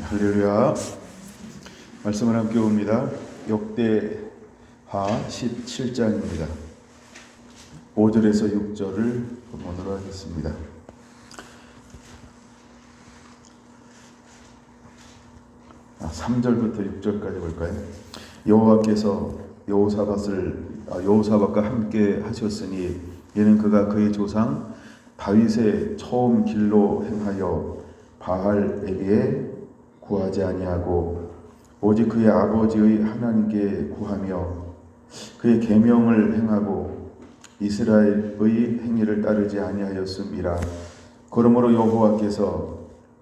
할렐루야. 말씀을 함께 봅니다. 역대하 17장입니다. 5절에서 6절을 본문으로 하겠습니다. 3절부터 6절까지 볼까요? 여호와께서 여호사밧과 함께 하셨으니 이는 그가 그의 조상 다윗의 처음 길로 행하여 바알에게 구하지 아니하고 오직 그의 아버지의 하나님께 구하며 그의 계명을 행하고 이스라엘의 행위를 따르지 아니하였음이라. 그러므로 여호와께서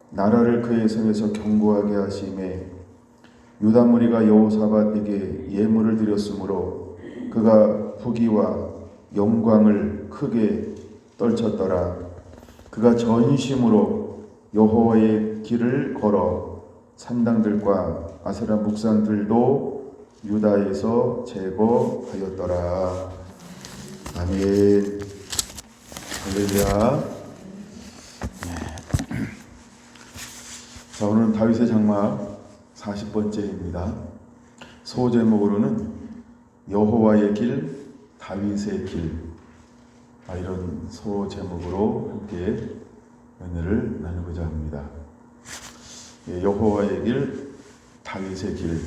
나라를 그의 손에서 견고하게 하심에 유다 무리가 여호사밧에게 예물을 드렸으므로 그가 부귀와 영광을 크게 떨쳤더라. 그가 전심으로 여호와의 길을 걸어 산당들과 아세라 묵산들도 유다에서 제거하였더라. 아멘. 할렐루야. 자, 오늘은 다윗의 장막 40번째입니다. 소 제목으로는 여호와의 길, 다윗의 길, 이런 소 제목으로 함께 은혜를 나누고자 합니다. 여호와의 길, 다윗의 길,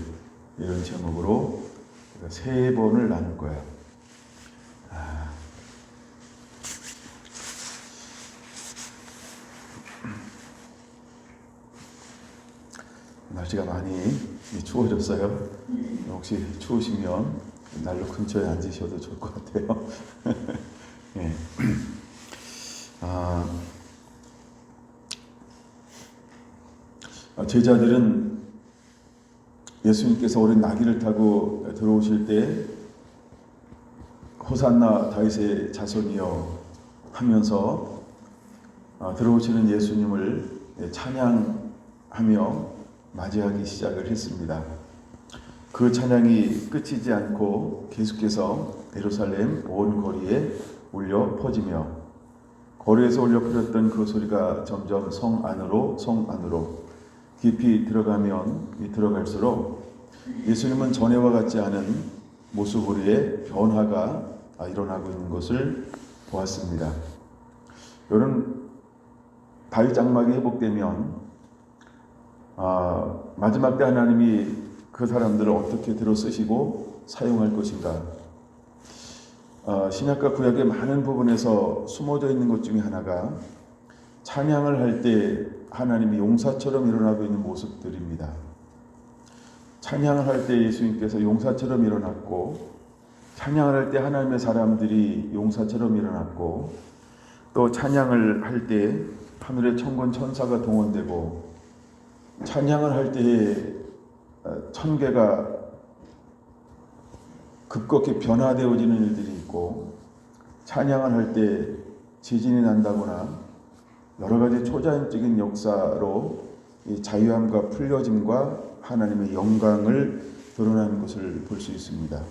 이런 제목으로 3번을 나눌 거예요. 날씨가 많이 추워졌어요. 혹시 추우시면 난로 근처에 앉으셔도 좋을 것 같아요. 예. 제자들은 예수님께서 어린 나귀를 타고 들어오실 때 호산나 다윗의 자손이여 하면서 들어오시는 예수님을 찬양하며 맞이하기 시작을 했습니다. 그 찬양이 끝이지 않고 계속해서 예루살렘 온 거리에 울려 퍼지며 거리에서 울려 퍼졌던 그 소리가 점점 성 안으로 깊이 들어가면 들어갈수록 예수님은 전에와 같지 않은 모습으로의 변화가 일어나고 있는 것을 보았습니다. 이런 다윗 장막이 회복되면 마지막 때 하나님이 그 사람들을 어떻게 들어 쓰시고 사용할 것인가. 신약과 구약의 많은 부분에서 숨어져 있는 것 중에 하나가 찬양을 할 때 하나님이 용사처럼 일어나고 있는 모습들입니다. 찬양을 할 때 예수님께서 용사처럼 일어났고, 찬양을 할 때 하나님의 사람들이 용사처럼 일어났고, 또 찬양을 할 때 하늘의 천군 천사가 동원되고, 찬양을 할 때에 천계가 급격히 변화되어지는 일들이 있고, 찬양을 할 때 지진이 난다거나 여러 가지 초자연적인 역사로 이 자유함과 풀려짐과 하나님의 영광을 드러나는 것을 볼 수 있습니다.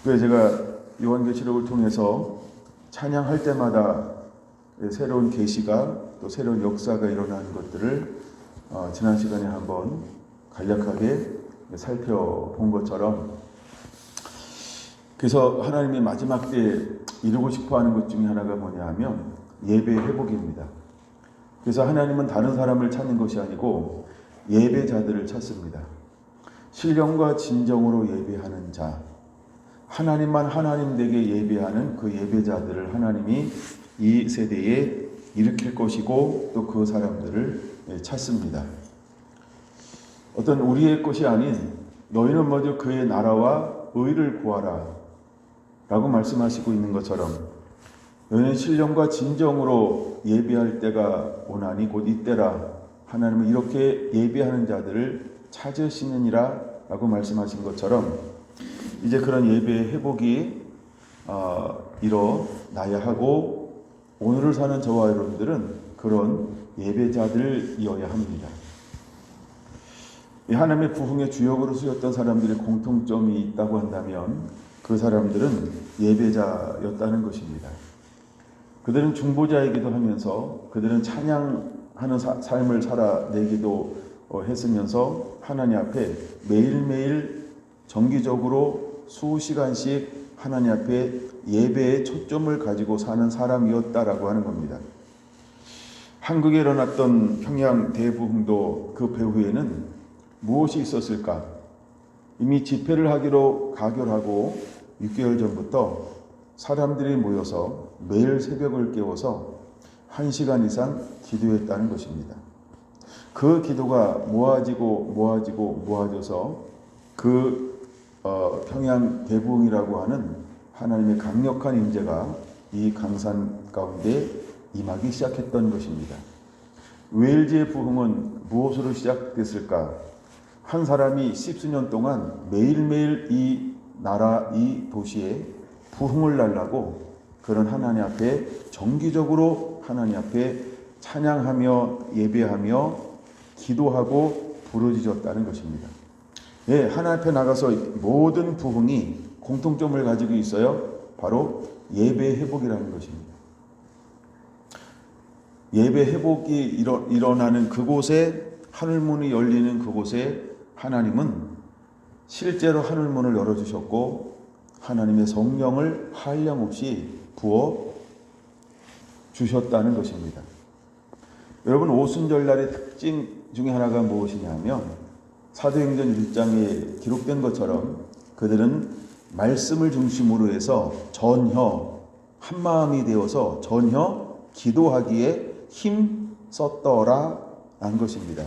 그래서 제가 요한계시록을 통해서 찬양할 때마다 새로운 계시가 또 새로운 역사가 일어나는 것들을 지난 시간에 한번 간략하게 살펴본 것처럼, 그래서 하나님이 마지막 때 이루고 싶어하는 것 중에 하나가 뭐냐 하면 예배의 회복입니다. 그래서 하나님은 다른 사람을 찾는 것이 아니고 예배자들을 찾습니다. 신령과 진정으로 예배하는 자, 하나님만 하나님 되게 예배하는 그 예배자들을 하나님이 이 세대에 일으킬 것이고 또 그 사람들을 찾습니다. 어떤 우리의 것이 아닌 너희는 먼저 그의 나라와 의를 구하라 라고 말씀하시고 있는 것처럼, 너희는 신령과 진정으로 예배할 때가 오나니 곧 이때라. 하나님은 이렇게 예배하는 자들을 찾으시느니라 라고 말씀하신 것처럼, 이제 그런 예배의 회복이 일어나야 하고, 오늘을 사는 저와 여러분들은 그런 예배자들이어야 합니다. 하나님의 부흥의 주역으로 쓰였던 사람들의 공통점이 있다고 한다면 그 사람들은 예배자였다는 것입니다. 그들은 중보자이기도 하면서 그들은 찬양하는 삶을 살아내기도 했으면서 하나님 앞에 매일매일 정기적으로 수시간씩 하나님 앞에 예배에 초점을 가지고 사는 사람이었다라고 하는 겁니다. 한국에 일어났던 평양 대부흥도 그 배후에는 무엇이 있었을까? 이미 집회를 하기로 가결하고 6개월 전부터 사람들이 모여서 매일 새벽을 깨워서 1시간 이상 기도했다는 것입니다. 그 기도가 모아져서 그 평양 대부흥이라고 하는 하나님의 강력한 임재가 이 강산 가운데 임하기 시작했던 것입니다. 웨일즈의 부흥은 무엇으로 시작됐을까? 한 사람이 십수년 동안 매일매일 이 나라, 이 도시에 부흥을 날라고 그런 하나님 앞에 정기적으로 하나님 앞에 찬양하며 예배하며 기도하고 부르짖었다는 것입니다. 예, 하나님 앞에 나가서 모든 부흥이 공통점을 가지고 있어요. 바로 예배 회복이라는 것입니다. 예배 회복이 일어나는 그곳에 하늘문이 열리는 그곳에 하나님은 실제로 하늘문을 열어주셨고 하나님의 성령을 한량없이 부어 주셨다는 것입니다. 여러분, 오순절날의 특징 중에 하나가 무엇이냐면 사도행전 1장에 기록된 것처럼 그들은 말씀을 중심으로 해서 전혀 한마음이 되어서 전혀 기도하기에 힘썼더라 라는 것입니다.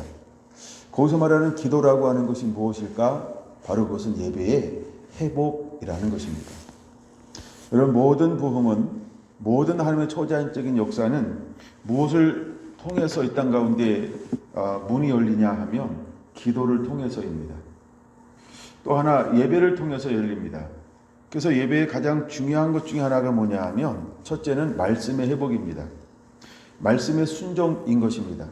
거기서 말하는 기도라고 하는 것이 무엇일까? 바로 그것은 예배의 회복이라는 것입니다. 여러분, 모든 부흥은, 모든 하나님의 초자연적인 역사는 무엇을 통해서 이 땅 가운데 문이 열리냐 하면 기도를 통해서입니다. 또 하나 예배를 통해서 열립니다. 그래서 예배의 가장 중요한 것 중에 하나가 뭐냐 하면 첫째는 말씀의 회복입니다. 말씀의 순종인 것입니다.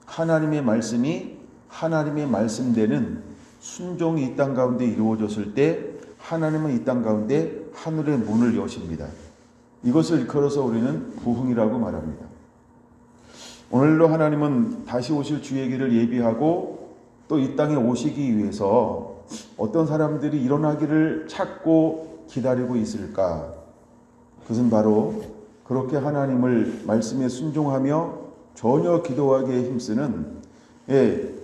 하나님의 말씀이 하나님의 말씀되는 순종이 이 땅 가운데 이루어졌을 때 하나님은 이 땅 가운데 하늘의 문을 여십니다. 이것을 일컬어서 우리는 부흥이라고 말합니다. 오늘도 하나님은 다시 오실 주의 길을 예비하고 또 이 땅에 오시기 위해서 어떤 사람들이 일어나기를 찾고 기다리고 있을까? 그것은 바로 그렇게 하나님을 말씀에 순종하며 전혀 기도하기에 힘쓰는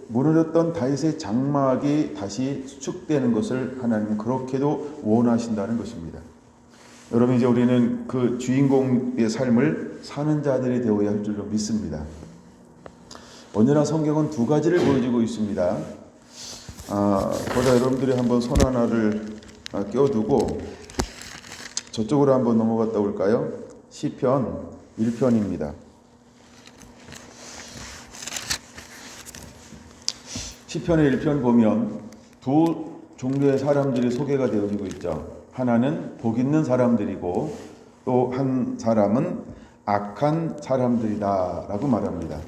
무너졌던 다윗의 장막이 다시 수축되는 것을 하나님은 그렇게도 원하신다는 것입니다. 여러분, 이제 우리는 그 주인공의 삶을 사는 자들이 되어야 할 줄로 믿습니다. 언제나 성경은 두 가지를 보여주고 있습니다. 보다 여러분들이 한번 손 하나를 껴두고 저쪽으로 한번 넘어갔다 올까요? 시편 1편입니다. 시편의 1편 보면 두 종류의 사람들이 소개가 되어지고 있죠. 하나는 복 있는 사람들이고 또 한 사람은 악한 사람들이다 라고 말합니다.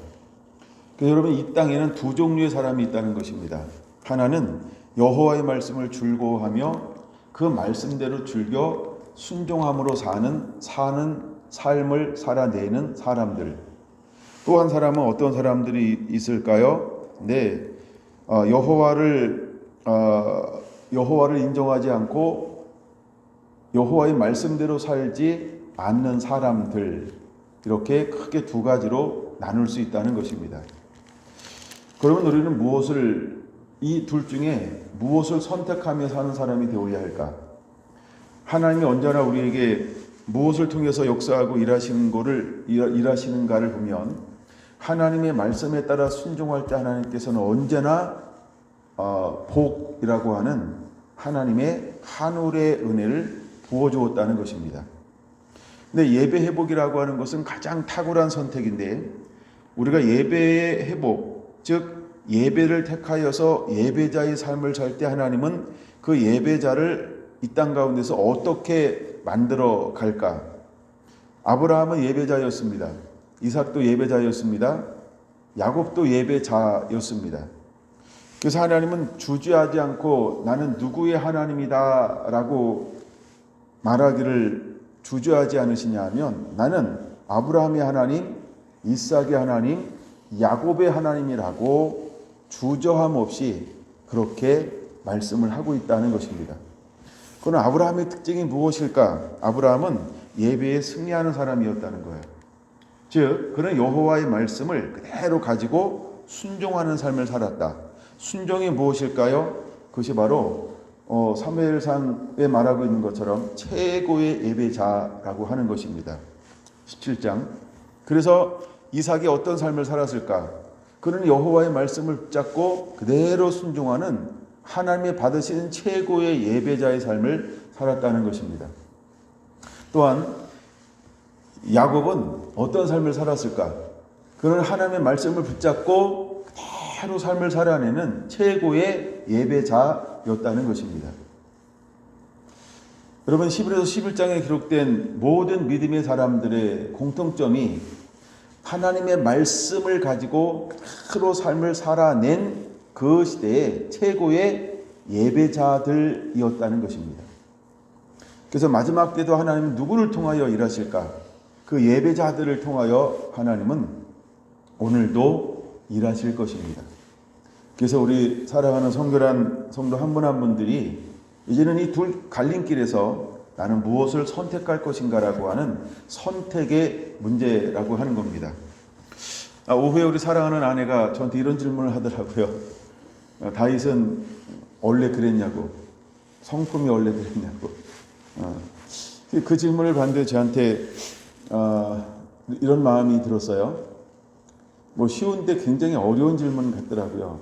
그래서 여러분, 이 땅에는 두 종류의 사람이 있다는 것입니다. 하나는 여호와의 말씀을 즐거워하며 그 말씀대로 즐겨 순종함으로 사는 삶을 살아내는 사람들. 또 한 사람은 어떤 사람들이 있을까요? 네, 여호와를 인정하지 않고 여호와의 말씀대로 살지 않는 사람들, 이렇게 크게 두 가지로 나눌 수 있다는 것입니다. 그러면 우리는 이 둘 중에 무엇을 선택하며 사는 사람이 되어야 할까? 하나님이 언제나 우리에게 무엇을 통해서 역사하고 일하시는가를 보면 하나님의 말씀에 따라 순종할 때 하나님께서는 언제나 복이라고 하는 하나님의 하늘의 은혜를 부어주었다는 것입니다. 근데 예배 회복이라고 하는 것은 가장 탁월한 선택인데, 우리가 예배의 회복, 즉 예배를 택하여서 예배자의 삶을 살 때 하나님은 그 예배자를 이 땅 가운데서 어떻게 만들어 갈까? 아브라함은 예배자였습니다. 이삭도 예배자였습니다. 야곱도 예배자였습니다. 그래서 하나님은 주저하지 않고 나는 누구의 하나님이다 라고 말하기를 주저하지 않으시냐 하면 나는 아브라함의 하나님, 이삭의 하나님, 야곱의 하나님이라고 주저함 없이 그렇게 말씀을 하고 있다는 것입니다. 그럼 아브라함의 특징이 무엇일까? 아브라함은 예배에 승리하는 사람이었다는 거예요. 즉 그는 여호와의 말씀을 그대로 가지고 순종하는 삶을 살았다. 순종이 무엇일까요? 그것이 바로 사무엘상에 말하고 있는 것처럼 최고의 예배자라고 하는 것입니다. 17장. 그래서 이삭이 어떤 삶을 살았을까? 그는 여호와의 말씀을 붙잡고 그대로 순종하는 하나님이 받으시는 최고의 예배자의 삶을 살았다는 것입니다. 또한 야곱은 어떤 삶을 살았을까? 그는 하나님의 말씀을 붙잡고 그대로 삶을 살아내는 최고의 예배자였다는 것입니다. 여러분, 히브리서 11장에 기록된 모든 믿음의 사람들의 공통점이 하나님의 말씀을 가지고 그대로 삶을 살아낸 그 시대의 최고의 예배자들이었다는 것입니다. 그래서 마지막 때도 하나님은 누구를 통하여 일하실까? 그 예배자들을 통하여 하나님은 오늘도 일하실 것입니다. 그래서 우리 사랑하는 성결한 성도 한 분 한 분들이 이제는 이 둘 갈림길에서 나는 무엇을 선택할 것인가라고 하는 선택의 문제라고 하는 겁니다. 오후에 우리 사랑하는 아내가 저한테 이런 질문을 하더라고요. 다윗은 원래 그랬냐고, 성품이 원래 그랬냐고. 그 질문을 봤는데 저한테 이런 마음이 들었어요. 뭐 쉬운데 굉장히 어려운 질문 같더라고요.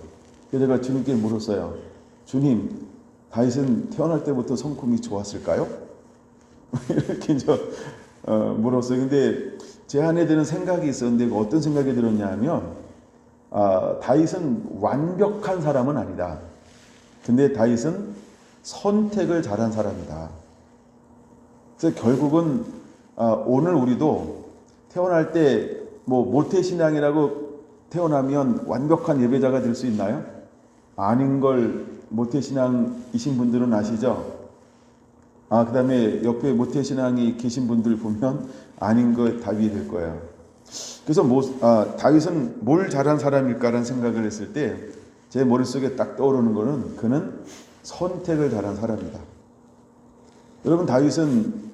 그래서 제가 주님께 물었어요. 주님, 다윗은 태어날 때부터 성품이 좋았을까요? 이렇게 물었어요. 근데 제 안에 드는 생각이 있었는데 어떤 생각이 들었냐 하면 다윗은 완벽한 사람은 아니다. 근데 다윗은 선택을 잘한 사람이다. 그래서 결국은 오늘 우리도 태어날 때 뭐 모태신앙이라고 태어나면 완벽한 예배자가 될 수 있나요? 아닌 걸 모태신앙이신 분들은 아시죠? 그 다음에 옆에 모태신앙이 계신 분들 보면 아닌 거 답이 될 거예요. 그래서 다윗은 뭘 잘한 사람일까라는 생각을 했을 때 제 머릿속에 딱 떠오르는 거는 그는 선택을 잘한 사람이다. 여러분, 다윗은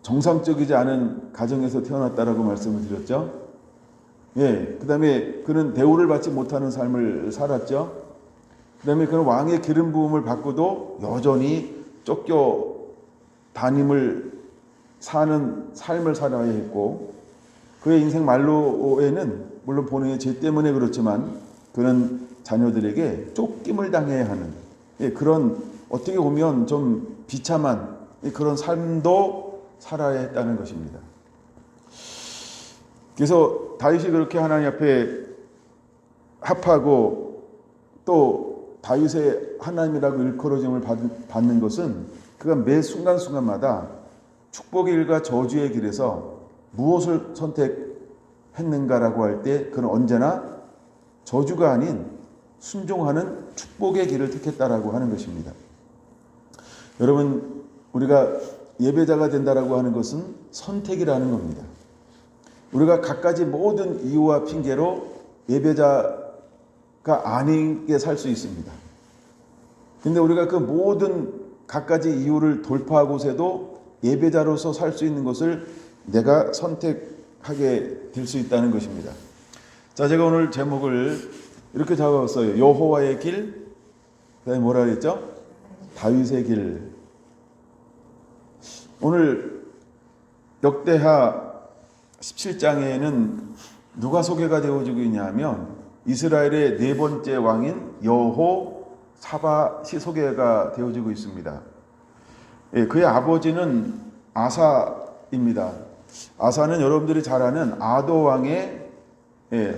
정상적이지 않은 가정에서 태어났다라고 말씀을 드렸죠. 예, 그 다음에 그는 대우를 받지 못하는 삶을 살았죠. 그 다음에 그는 왕의 기름 부음을 받고도 여전히 쫓겨 다님을 사는 삶을 살아야 했고, 그의 인생 말로에는 물론 본인의 죄 때문에 그렇지만 그는 자녀들에게 쫓김을 당해야 하는 그런 어떻게 보면 좀 비참한 그런 삶도 살아야 했다는 것입니다. 그래서 다윗이 그렇게 하나님 앞에 합하고 또 다윗의 하나님이라고 일컬어짐을 받는 것은 그가 매 순간순간마다 축복의 길과 저주의 길에서 무엇을 선택했는가라고 할 때 그는 언제나 저주가 아닌 순종하는 축복의 길을 택했다라고 하는 것입니다. 여러분, 우리가 예배자가 된다라고 하는 것은 선택이라는 겁니다. 우리가 갖가지 모든 이유와 핑계로 예배자가 아니게 살 수 있습니다. 근데 우리가 그 모든 갖가지 이유를 돌파하고서도 예배자로서 살 수 있는 것을 내가 선택하게 될 수 있다는 것입니다. 자, 제가 오늘 제목을 이렇게 잡았어요. 여호와의 길, 그다음에 뭐라 그랬죠? 다윗의 길. 오늘 역대하 17장에는 누가 소개가 되어지고 있냐면 이스라엘의 네 번째 왕인 여호사밧이 소개가 되어지고 있습니다. 그의 아버지는 아사입니다. 아사는 여러분들이 잘 아는 아도 왕의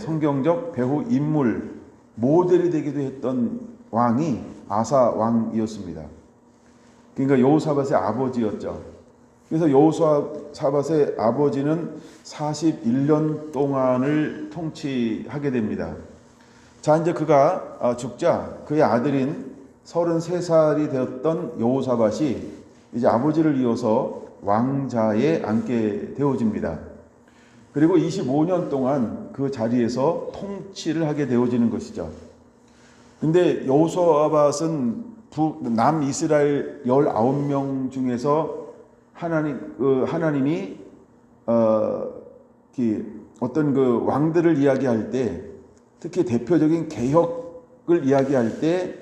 성경적 배후 인물 모델이 되기도 했던 왕이 아사 왕이었습니다. 그러니까 여호사밧의 아버지였죠. 그래서 여호사밧의 아버지는 41년 동안을 통치하게 됩니다. 자, 이제 그가 죽자 그의 아들인 33살이 되었던 여호사밧이 이제 아버지를 이어서 왕자에 앉게 되어집니다. 그리고 25년 동안 그 자리에서 통치를 하게 되어지는 것이죠. 근데 여호사밧은 남이스라엘 19명 중에서 하나님이 어떤 그 왕들을 이야기할 때, 특히 대표적인 개혁을 이야기할 때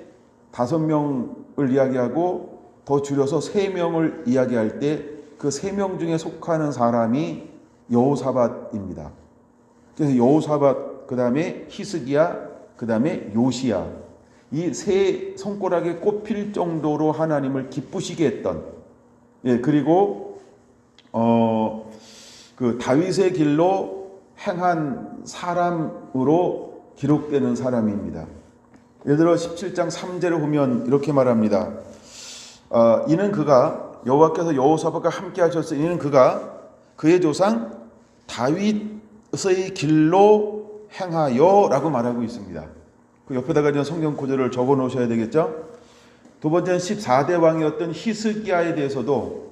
5명을 이야기하고 더 줄여서 3명을 이야기할 때 그 3명 중에 속하는 사람이 여호사밧입니다. 그래서 여호사밧, 그 다음에 히스기야, 그 다음에 요시야, 이 세 손가락에 꼽힐 정도로 하나님을 기쁘시게 했던, 그리고 그 다윗의 길로 행한 사람으로 기록되는 사람입니다. 예를 들어 17장 3절을 보면 이렇게 말합니다. 이는 그가, 여호와께서 여호사밧과 함께 하셨으니 이는 그가 그의 조상 다윗의 길로 행하여 라고 말하고 있습니다. 그 옆에다가 이런 성경 구절을 적어 놓으셔야 되겠죠. 두 번째는 14대 왕이었던 히스기야에 대해서도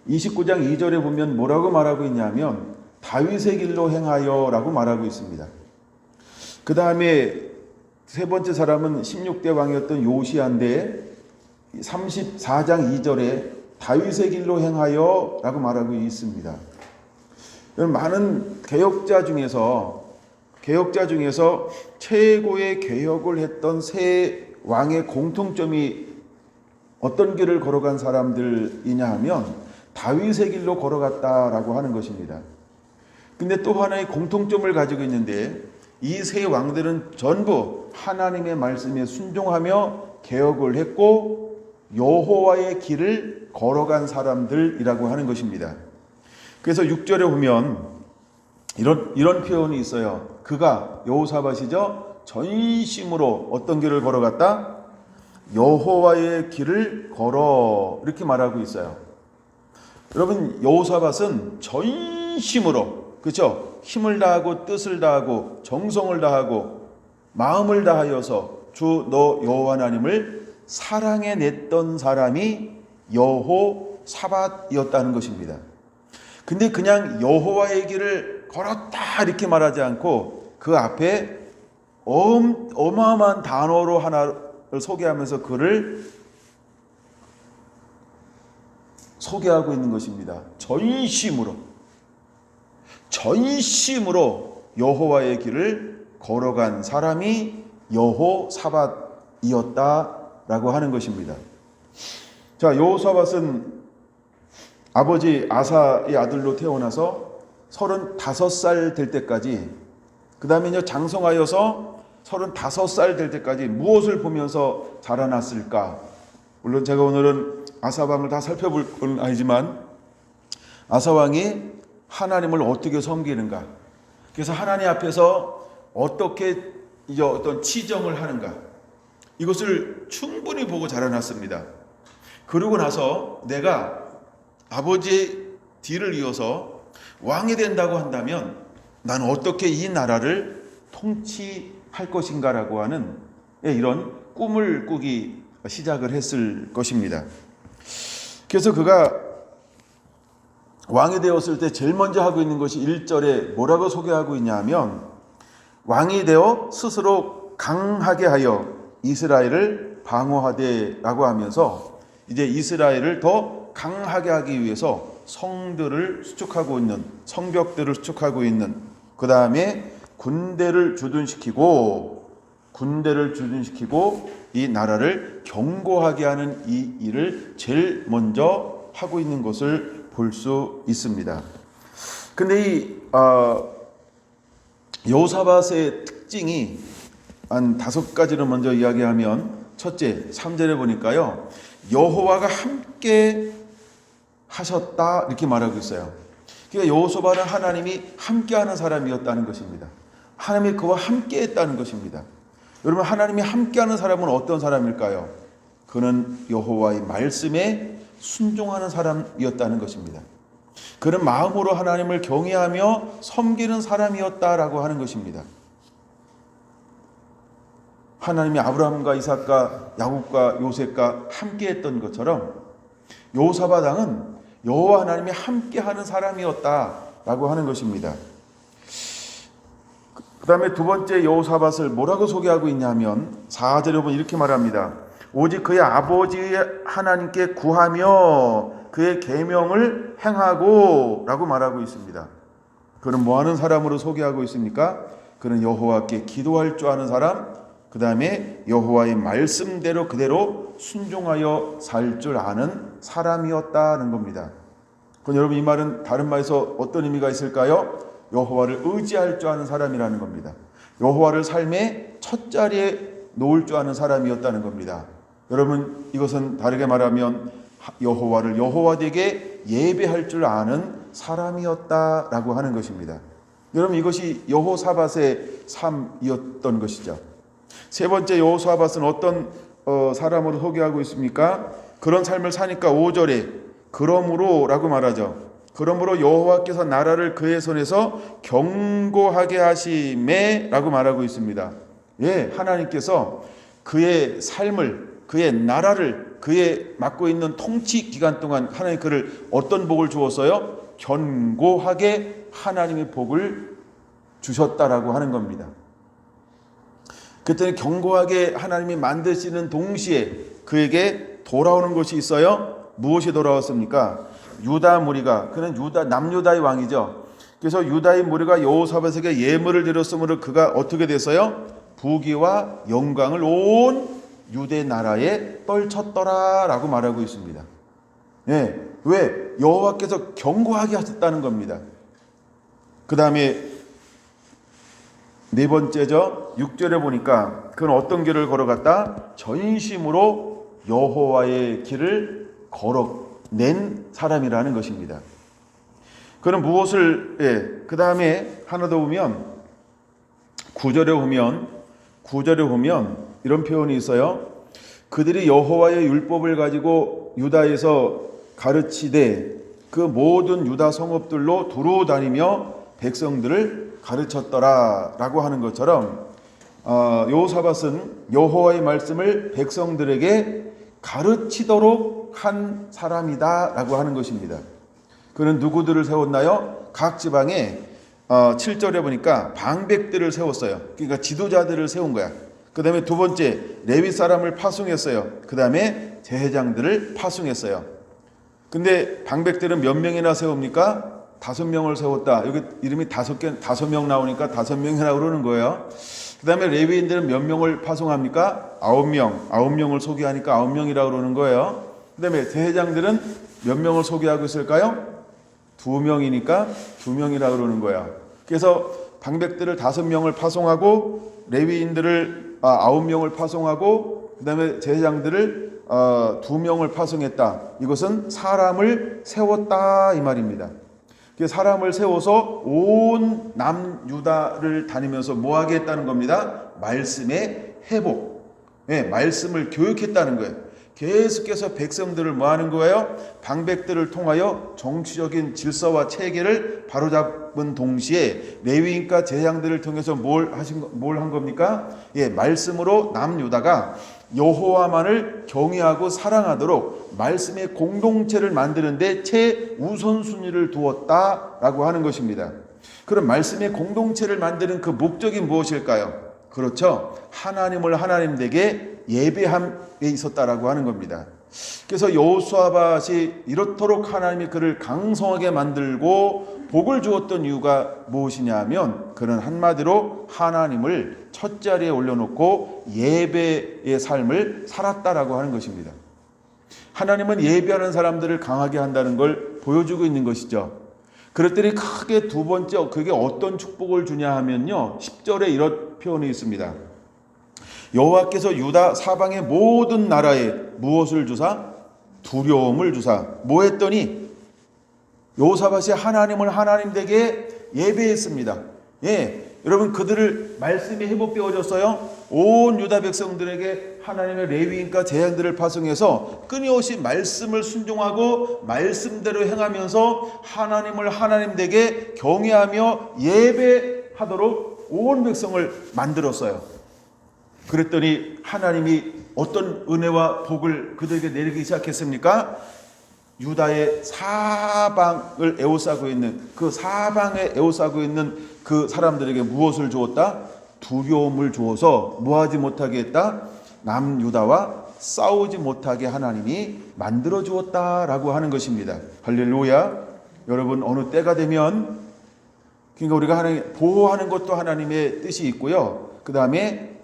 29장 2절에 보면 뭐라고 말하고 있냐면 다윗의 길로 행하여 라고 말하고 있습니다. 그 다음에 세 번째 사람은 16대 왕이었던 요시야인데 34장 2절에 다윗의 길로 행하여 라고 말하고 있습니다. 많은 개혁자 중에서 최고의 개혁을 했던 세 왕의 공통점이 어떤 길을 걸어간 사람들이냐 하면 다윗의 길로 걸어갔다라고 하는 것입니다. 근데 또 하나의 공통점을 가지고 있는데 이 세 왕들은 전부 하나님의 말씀에 순종하며 개혁을 했고 여호와의 길을 걸어간 사람들이라고 하는 것입니다. 그래서 6절에 보면 이런 표현이 있어요. 그가, 여호사밧이죠, 전심으로 어떤 길을 걸어갔다? 여호와의 길을 걸어, 이렇게 말하고 있어요. 여러분, 여호사밧은 전심으로, 그렇죠? 힘을 다하고 뜻을 다하고 정성을 다하고 마음을 다하여서 주 너 여호와 하나님을 사랑해 냈던 사람이 여호사밧이었다는 것입니다. 근데 그냥 여호와의 길을 걸었다 이렇게 말하지 않고 그 앞에 어마어마한 단어로 하나를 소개하면서 그를 소개하고 있는 것입니다. 전심으로 여호와의 길을 걸어간 사람이 여호사밧이었다라고 하는 것입니다. 자, 여호사밧은 아버지 아사의 아들로 태어나서 35살 될 때까지, 그 다음에 장성하여서 35살 될 때까지 무엇을 보면서 자라났을까? 물론 제가 오늘은 아사왕을 다 살펴볼 건 아니지만 아사왕이 하나님을 어떻게 섬기는가, 그래서 하나님 앞에서 어떻게 어떤 치정을 하는가, 이것을 충분히 보고 자라났습니다. 그러고 나서 내가 아버지의 뒤를 이어서 왕이 된다고 한다면 나는 어떻게 이 나라를 통치할 것인가라고 하는 이런 꿈을 꾸기 시작을 했을 것입니다. 그래서 그가 왕이 되었을 때 제일 먼저 하고 있는 것이 1절에 뭐라고 소개하고 있냐면 왕이 되어 스스로 강하게 하여 이스라엘을 방어하되라고 하면서 이제 이스라엘을 더 강하게 하기 위해서 성벽들을 수축하고 있는, 그 다음에 군대를 주둔시키고 이 나라를 견고하게 하는 이 일을 제일 먼저 하고 있는 것을 볼 수 있습니다. 근데 이 여호사밧의 특징이 한 5가지를 먼저 이야기하면, 첫째 3절에 보니까요, 여호와가 함께 하셨다 이렇게 말하고 있어요. 그러니까 여호사밧은 하나님이 함께하는 사람이었다는 것입니다. 하나님이 그와 함께했다는 것입니다. 여러분, 하나님이 함께하는 사람은 어떤 사람일까요? 그는 여호와의 말씀에 순종하는 사람이었다는 것입니다. 그는 마음으로 하나님을 경외하며 섬기는 사람이었다라고 하는 것입니다. 하나님이 아브라함과 이삭과 야곱과 요셉과 함께했던 것처럼 여호사밧 왕은 여호와 하나님이 함께하는 사람이었다라고 라고 하는 것입니다. 그 다음에 두 번째 여호사밧을 뭐라고 소개하고 있냐면 4절에 보면 이렇게 말합니다. 오직 그의 아버지 하나님께 구하며 그의 계명을 행하고 라고 말하고 있습니다. 그는 뭐하는 사람으로 소개하고 있습니까? 그는 여호와께 기도할 줄 아는 사람, 그 다음에 여호와의 말씀대로 그대로 순종하여 살 줄 아는 사람이었다는 겁니다. 그럼 여러분 이 말은 다른 말에서 어떤 의미가 있을까요? 여호와를 의지할 줄 아는 사람이라는 겁니다. 여호와를 삶의 첫 자리에 놓을 줄 아는 사람이었다는 겁니다. 여러분 이것은 다르게 말하면 여호와를 여호와되게 예배할 줄 아는 사람이었다라고 하는 것입니다. 여러분 이것이 여호사밧의 삶이었던 것이죠. 세 번째 여호사밧은 어떤 사람으로 소개하고 있습니까? 그런 삶을 사니까 5절에 그러므로 라고 말하죠. 그러므로 여호와께서 나라를 그의 손에서 견고하게 하시매 라고 말하고 있습니다. 예, 하나님께서 그의 삶을, 그의 나라를, 그의 맡고 있는 통치 기간 동안 하나님 그를 어떤 복을 주었어요? 견고하게 하나님의 복을 주셨다라고 하는 겁니다. 그때는 견고하게 하나님이 만드시는 동시에 그에게 돌아오는 것이 있어요. 무엇이 돌아왔습니까? 유다 무리가, 그는 남유다의 왕이죠. 그래서 유다의 무리가 여호사밧에게 예물을 드렸으므로 그가 어떻게 됐어요? 부귀와 영광을 온 유대 나라에 떨쳤더라라고 말하고 있습니다. 예, 왜? 여호와께서 견고하게 하셨다는 겁니다. 그 다음에 네 번째죠. 6절에 보니까 그는 어떤 길을 걸어갔다? 전심으로 여호와의 길을 걸어낸 사람이라는 것입니다. 그는 무엇을, 그 다음에 하나 더 보면 9절에 보면 이런 표현이 있어요. 그들이 여호와의 율법을 가지고 유다에서 가르치되 그 모든 유다 성읍들로 두루 다니며 백성들을 가르쳤더라 라고 하는 것처럼 여호사밧은 여호와의 말씀을 백성들에게 가르치도록 한 사람이다 라고 하는 것입니다. 그는 누구들을 세웠나요? 각 지방에 7절에 보니까 방백들을 세웠어요. 그러니까 지도자들을 세운 거야. 그 다음에 두 번째 레위 사람을 파송했어요. 그 다음에 제사장들을 파송했어요. 근데 방백들은 몇 명이나 세웁니까? 5명을 세웠다. 여기 이름이 5명 나오니까 5명이라고 그러는 거예요. 그 다음에 레위인들은 몇 명을 파송합니까? 9명을 소개하니까 9명이라고 그러는 거예요. 그 다음에 제사장들은 몇 명을 소개하고 있을까요? 2명이니까 2명이라고 그러는 거예요. 그래서 방백들을 5명을 파송하고 레위인들을 9명을 파송하고 그 다음에 제사장들을 2명을 파송했다. 이것은 사람을 세웠다 이 말입니다. 사람을 세워서 온 남유다를 다니면서 뭐하게 했다는 겁니다? 말씀의 회복, 말씀을 교육했다는 거예요. 계속해서 백성들을 뭐하는 거예요? 방백들을 통하여 정치적인 질서와 체계를 바로잡은 동시에 레위인과 제사장들을 통해서 뭘 한 겁니까? 말씀으로 남유다가 여호와만을 경외하고 사랑하도록 말씀의 공동체를 만드는데 최우선순위를 두었다라고 하는 것입니다. 그럼 말씀의 공동체를 만드는 그 목적이 무엇일까요? 그렇죠. 하나님을 하나님되게 예배함에 있었다라고 하는 겁니다. 그래서 여호사밧이 이렇도록 하나님이 그를 강성하게 만들고 복을 주었던 이유가 무엇이냐 하면 그는 한마디로 하나님을 첫 자리에 올려놓고 예배의 삶을 살았다라고 하는 것입니다. 하나님은 예배하는 사람들을 강하게 한다는 걸 보여주고 있는 것이죠. 그랬더니 크게 두 번째 그게 어떤 축복을 주냐 하면요 10절에 이런 표현이 있습니다. 여호와께서 유다 사방의 모든 나라에 무엇을 주사? 두려움을 주사. 뭐 했더니 여호사밧이 하나님을 하나님되게 예배했습니다. 여러분 그들을 말씀이 회복되어졌어요. 온 유다 백성들에게 하나님의 레위인과 제사장들을 파송해서 끊임없이 말씀을 순종하고 말씀대로 행하면서 하나님을 하나님되게 경외하며 예배하도록 온 백성을 만들었어요. 그랬더니 하나님이 어떤 은혜와 복을 그들에게 내리기 시작했습니까? 유다의 사방을 에워싸고 있는 그 사방에 에워싸고 있는 그 사람들에게 무엇을 주었다? 두려움을 주어서 뭐하지 못하게 했다? 남유다와 싸우지 못하게 하나님이 만들어 주었다라고 하는 것입니다. 할렐루야. 여러분, 어느 때가 되면, 그러니까 우리가 하나님 보호하는 것도 하나님의 뜻이 있고요. 그 다음에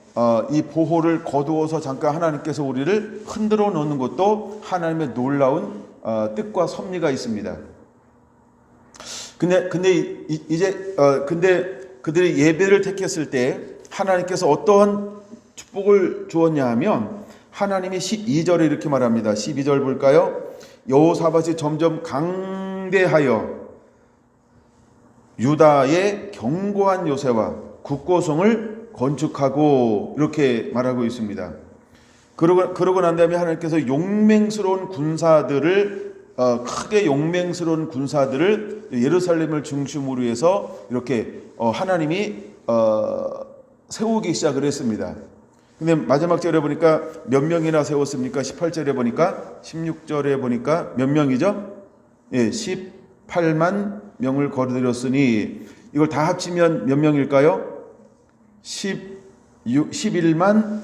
이 보호를 거두어서 잠깐 하나님께서 우리를 흔들어 놓는 것도 하나님의 놀라운 뜻과 섭리가 있습니다. 근데 그들이 예배를 택했을 때 하나님께서 어떠한 축복을 주었냐 하면, 하나님이 12절에 이렇게 말합니다. 12절 볼까요? 여호사밧이 점점 강대하여 유다의 견고한 요새와 국고성을 건축하고, 이렇게 말하고 있습니다. 그러고 난 다음에 하나님께서 용맹스러운 군사들을 크게 용맹스러운 군사들을 예루살렘을 중심으로 해서 이렇게 하나님이 세우기 시작을 했습니다. 근데 마지막 절에 보니까 몇 명이나 세웠습니까? 18절에 보니까, 16절에 보니까 몇 명이죠? 예, 18만 명을 거두었으니, 이걸 다 합치면 몇 명일까요? 11만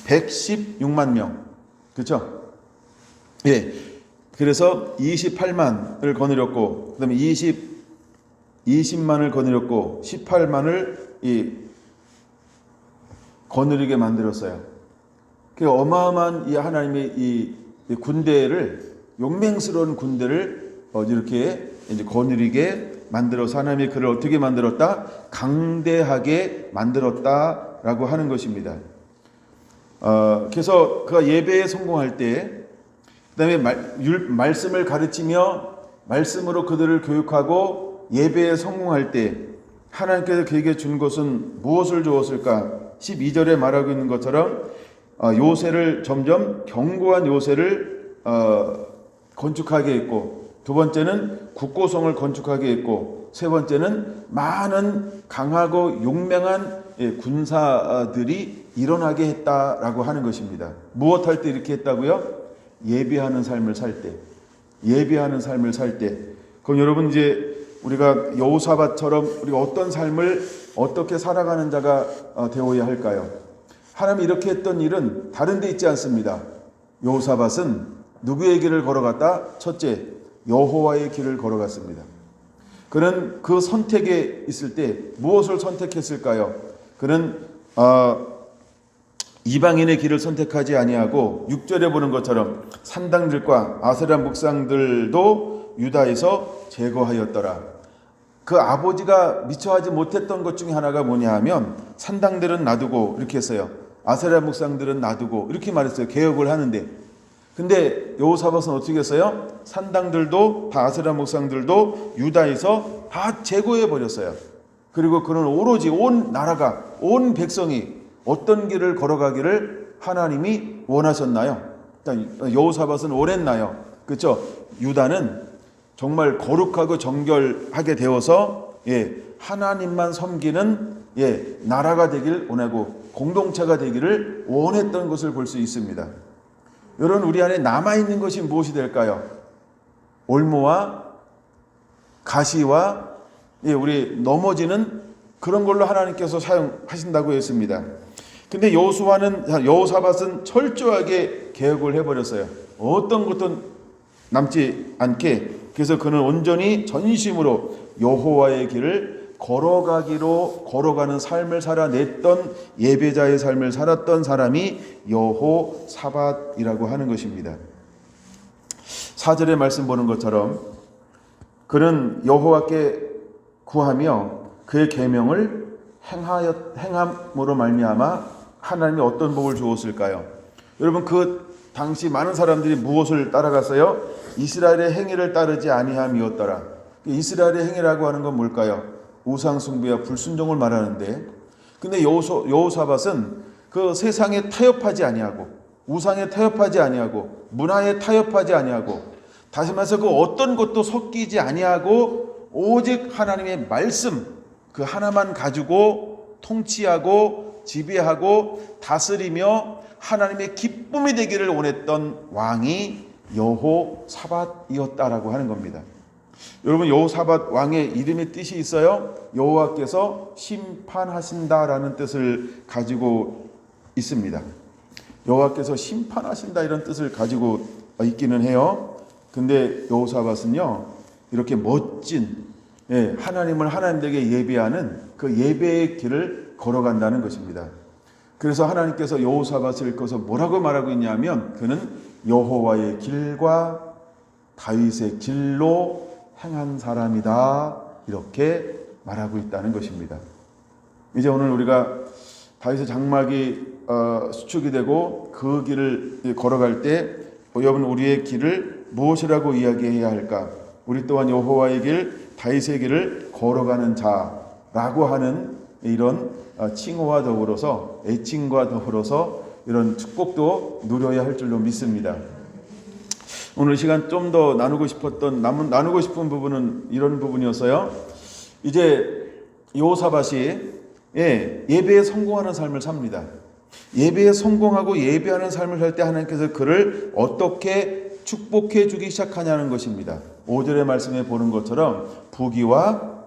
116만 명. 그렇죠? 예. 그래서 28만을 거느렸고, 그다음에 20만을 거느렸고, 18만을 거느리게 만들었어요. 그 어마어마한 이 하나님의 이 군대를, 용맹스러운 군대를 이렇게 이제 거느리게 만들어서 하나님이 그를 어떻게 만들었다? 강대하게 만들었다라고 하는 것입니다. 그래서 그가 예배에 성공할 때, 그다음에 말씀을 가르치며 말씀으로 그들을 교육하고 예배에 성공할 때 하나님께서 그에게 준 것은 무엇을 주었을까? 12절에 말하고 있는 것처럼 요새를, 점점 견고한 요새를 건축하게 했고, 두 번째는 국고성을 건축하게 했고, 세 번째는 많은 강하고 용맹한 군사들이 일어나게 했다라고 하는 것입니다. 무엇할 때 이렇게 했다고요? 예배하는 삶을 살 때. 예배하는 삶을 살 때. 그럼 여러분, 이제 우리가 여호사밧처럼 우리가 어떤 삶을 어떻게 살아가는 자가 되어야 할까요? 하나님이 이렇게 했던 일은 다른 데 있지 않습니다. 여호사밧은 누구의 길을 걸어갔다? 첫째, 여호와의 길을 걸어갔습니다. 그는 그 선택에 있을 때 무엇을 선택했을까요? 그는 이방인의 길을 선택하지 아니하고, 6절에 보는 것처럼 산당들과 아세라 묵상들도 유다에서 제거하였더라. 그 아버지가 미처 하지 못했던 것 중에 하나가 뭐냐 하면, 산당들은 놔두고, 이렇게 했어요. 아세라 묵상들은 놔두고, 이렇게 말했어요. 개혁을 하는데. 근데 여호사밧은 어떻게 했어요? 산당들도 다 아세라 묵상들도 유다에서 다 제거해 버렸어요. 그리고 그는 오로지 온 나라가, 온 백성이 어떤 길을 걸어가기를 하나님이 원하셨나요? 여호사밧은 원했나요? 그렇죠? 유다는 정말 거룩하고 정결하게 되어서 하나님만 섬기는 나라가 되길 원하고 공동체가 되기를 원했던 것을 볼 수 있습니다. 여러분, 우리 안에 남아있는 것이 무엇이 될까요? 올무와 가시와 우리 넘어지는 그런 걸로 하나님께서 사용하신다고 했습니다. 근데 여호사밧은 철저하게 개혁을 해버렸어요. 어떤 것도 남지 않게. 그래서 그는 온전히 전심으로 여호와의 길을 걸어가는 삶을 살아냈던, 예배자의 삶을 살았던 사람이 여호사밧이라고 하는 것입니다. 4절의 말씀 보는 것처럼 그는 여호와께 구하며 그의 계명을 행함으로 말미암아 하나님이 어떤 복을 주었을까요? 여러분, 그 당시 많은 사람들이 무엇을 따라갔어요? 이스라엘의 행위를 따르지 아니함이었더라. 이스라엘의 행위라고 하는 건 뭘까요? 우상숭배와 불순종을 말하는데, 근데 여호사밧은 그 세상에 타협하지 아니하고, 우상에 타협하지 아니하고, 문화에 타협하지 아니하고, 다시 말해서 그 어떤 것도 섞이지 아니하고 오직 하나님의 말씀 그 하나만 가지고 통치하고 지배하고 다스리며 하나님의 기쁨이 되기를 원했던 왕이 여호사밧이었다라고 하는 겁니다. 여러분, 여호사밧 왕의 이름의 뜻이 있어요. 여호와께서 심판하신다라는 뜻을 가지고 있습니다. 여호와께서 심판하신다 이런 뜻을 가지고 있기는 해요. 근데 여호사밧은요, 이렇게 멋진 하나님을 하나님에게 예배하는 그 예배의 길을 걸어간다는 것입니다. 그래서 하나님께서 여호사밧을 거서 뭐라고 말하고 있냐면, 그는 여호와의 길과 다윗의 길로 행한 사람이다, 이렇게 말하고 있다는 것입니다. 이제 오늘 우리가 다윗의 장막이 수축이 되고 그 길을 걸어갈 때, 여러분, 우리의 길을 무엇이라고 이야기해야 할까? 우리 또한 여호와의 길, 다윗의 길을 걸어가는 자라고 하는 이런 칭호와 더불어서, 애칭과 더불어서 이런 축복도 누려야 할 줄로 믿습니다. 오늘 시간 좀 더 나누고 싶은 부분은 이런 부분이었어요. 이제 여호사밧이 예배에 성공하는 삶을 삽니다. 예배에 성공하고 예배하는 삶을 살 때 하나님께서 그를 어떻게 축복해 주기 시작하냐는 것입니다. 5절의 말씀에 보는 것처럼 부귀와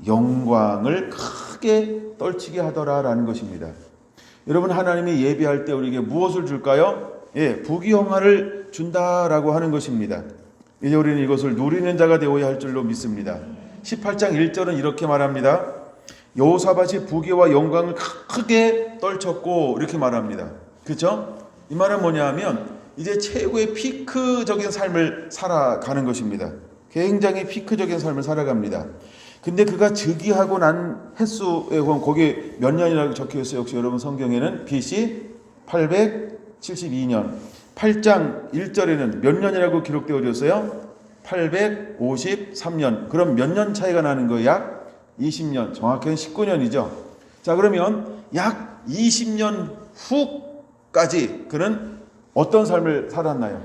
영광을 크게 떨치게 하더라라는 것입니다. 여러분, 하나님이 예배할 때 우리에게 무엇을 줄까요? 부귀영화를 준다라고 하는 것입니다. 이제 우리는 이것을 누리는 자가 되어야 할 줄로 믿습니다. 18장 1절은 이렇게 말합니다. 여호사밧이 부귀와 영광을 크게 떨쳤고, 이렇게 말합니다. 그렇죠? 이 말은 뭐냐 하면 이제 최고의 피크적인 삶을 살아가는 것입니다. 굉장히 피크적인 삶을 살아갑니다. 근데 그가 즉위하고 난 횟수에 보면 거기 몇 년이라고 적혀 있어요. 역시 여러분 성경에는 BC 872년. 8장 1절에는 몇 년이라고 기록되어 있어요? 853년. 그럼 몇 년 차이가 나는 거예요? 약 20년. 정확히는 19년이죠. 자, 그러면 약 20년 후까지 그는 어떤 삶을 살았나요?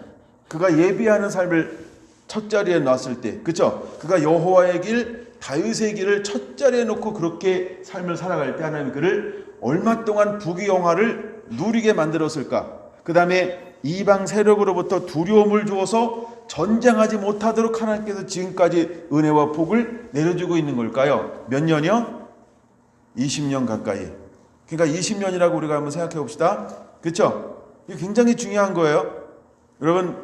그가 예비하는 삶을 첫 자리에 놨을 때, 그렇죠? 그가 여호와의 길, 다윗의 길을 첫 자리에 놓고 그렇게 삶을 살아갈 때 하나님 그를 얼마 동안 부귀영화를 누리게 만들었을까? 그 다음에 이방 세력으로부터 두려움을 주어서 전쟁하지 못하도록 하나님께서 지금까지 은혜와 복을 내려주고 있는 걸까요? 몇 년이요? 20년 가까이. 그러니까 20년이라고 우리가 한번 생각해 봅시다. 그렇죠? 이게 굉장히 중요한 거예요. 여러분,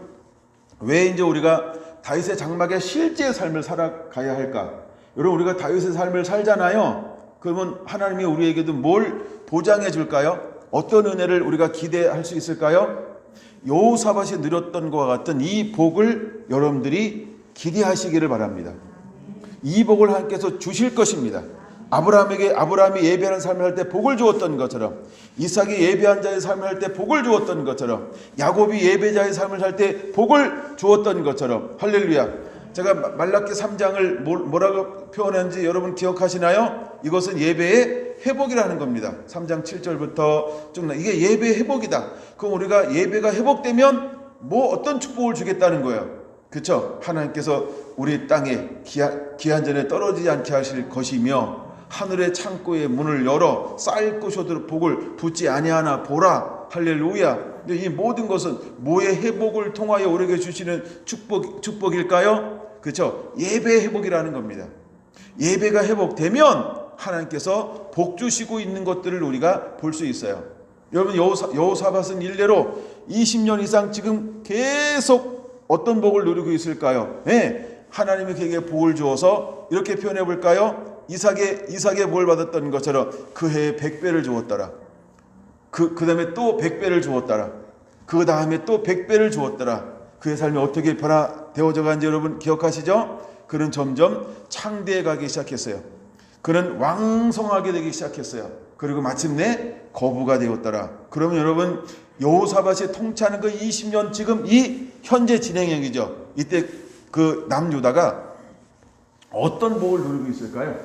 왜 이제 우리가 다윗의 장막의 실제 삶을 살아가야 할까? 여러분, 우리가 다윗의 삶을 살잖아요. 그러면 하나님이 우리에게도 뭘 보장해 줄까요? 어떤 은혜를 우리가 기대할 수 있을까요? 여호사밧이 누렸던 것과 같은 이 복을 여러분들이 기대하시기를 바랍니다. 이 복을 하나님께서 주실 것입니다. 아브라함이 예배하는 삶을 할 때 복을 주었던 것처럼, 이삭이 예배한 자의 삶을 할 때 복을 주었던 것처럼, 야곱이 예배자의 삶을 살 때 복을 주었던 것처럼. 할렐루야. 제가 말라기 3장을 뭐라고 표현했는지 여러분 기억하시나요? 이것은 예배의 회복이라는 겁니다. 3장 7절부터 쭉 이게 예배의 회복이다. 그럼 우리가 예배가 회복되면 어떤 축복을 주겠다는 거예요. 그렇죠? 하나님께서 우리 땅에 기한 전에 떨어지지 않게 하실 것이며, 하늘의 창고의 문을 열어 쌓일 것으로 복을 붓지 아니하나 보라. 할렐루야. 근데 이 모든 것은 뭐의 회복을 통하여 우리에게 주시는 축복일까요? 그렇죠? 예배의 회복이라는 겁니다. 예배가 회복되면 하나님께서 복 주시고 있는 것들을 우리가 볼 수 있어요. 여러분, 여호사밧은 일례로 20년 이상 지금 계속 어떤 복을 누리고 있을까요? 하나님이 그에게 복을 주어서 이렇게 표현해 볼까요? 이삭의 복을 받았던 것처럼 그 해에 100배를 주었더라. 그 다음에 또 100배를 주었더라. 그 다음에 또 100배를 주었더라. 그의 삶이 어떻게 변화되어져 간지 여러분 기억하시죠? 그는 점점 창대해 가기 시작했어요. 그는 왕성하게 되기 시작했어요. 그리고 마침내 거부가 되었더라. 그러면 여러분, 여호사밧이 통치하는 그 20년, 지금 이 현재 진행형이죠. 이때 그 남유다가 어떤 복을 누리고 있을까요?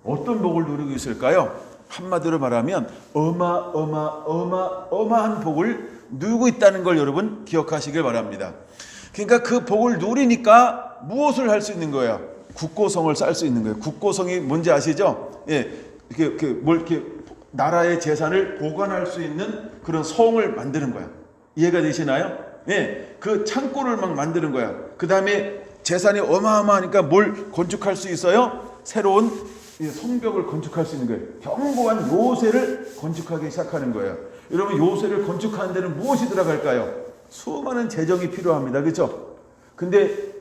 어떤 복을 누리고 있을까요? 한마디로 말하면 어마어마한 복을 누리고 있다는 걸 여러분 기억하시길 바랍니다. 그러니까 그 복을 누리니까 무엇을 할 수 있는 거예요? 국고성을 쌓을 수 있는 거예요. 국고성이 뭔지 아시죠? 이렇게 나라의 재산을 보관할 수 있는 그런 성을 만드는 거야. 이해가 되시나요? 예, 그 창고를 막 만드는 거야. 그 다음에 재산이 어마어마하니까 뭘 건축할 수 있어요? 새로운 성벽을 건축할 수 있는 거예요. 견고한 요새를 건축하기 시작하는 거예요. 여러분, 요새를 건축하는 데는 무엇이 들어갈까요? 수많은 재정이 필요합니다. 그렇죠? 근데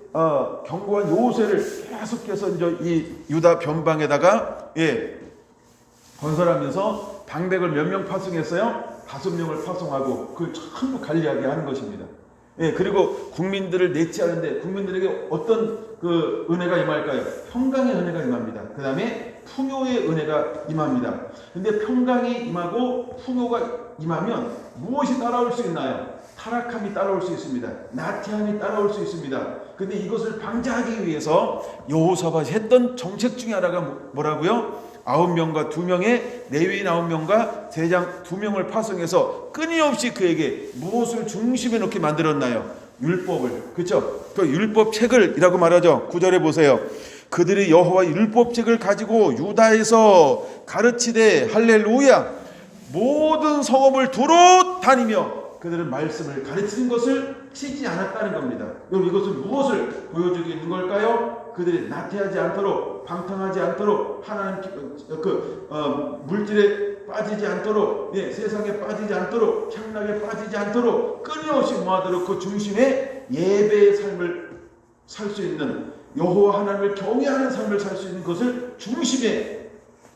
견고한 요새를 계속해서 이제 이 유다 변방에다가 건설하면서 방백을 몇 명 파송했어요? 5명을 파송하고 그걸 전부 관리하게 하는 것입니다. 그리고 국민들을 내치하는데 국민들에게 어떤 그 은혜가 임할까요? 평강의 은혜가 임합니다. 그 다음에 풍요의 은혜가 임합니다. 근데 평강이 임하고 풍요가 임하면 무엇이 따라올 수 있나요? 타락함이 따라올 수 있습니다. 나태함이 따라올 수 있습니다. 근데 이것을 방지하기 위해서 여호사밧이 했던 정책 중에 하나가 뭐라고요? 9명과 2명의 레위인 9명과 제장 2명을 파송해서 끊임없이 그에게 무엇을 중심에 놓게 만들었나요? 율법을. 그렇죠? 그 율법책을 이라고 말하죠. 9절에 보세요. 그들이 여호와의 율법책을 가지고 유다에서 가르치되 할렐루야 모든 성읍을 두루 다니며 그들은 말씀을 가르치는 것을 쉬지 않았다는 겁니다. 여러분, 이것은 무엇을 보여주고 있는 걸까요? 그들이 나태하지 않도록, 방탕하지 않도록, 하나님 물질에 빠지지 않도록, 세상에 빠지지 않도록, 향락에 빠지지 않도록 끊임없이 모아도록 그 중심에 예배의 삶을 살 수 있는, 여호와 하나님을 경외하는 삶을 살 수 있는 것을 중심에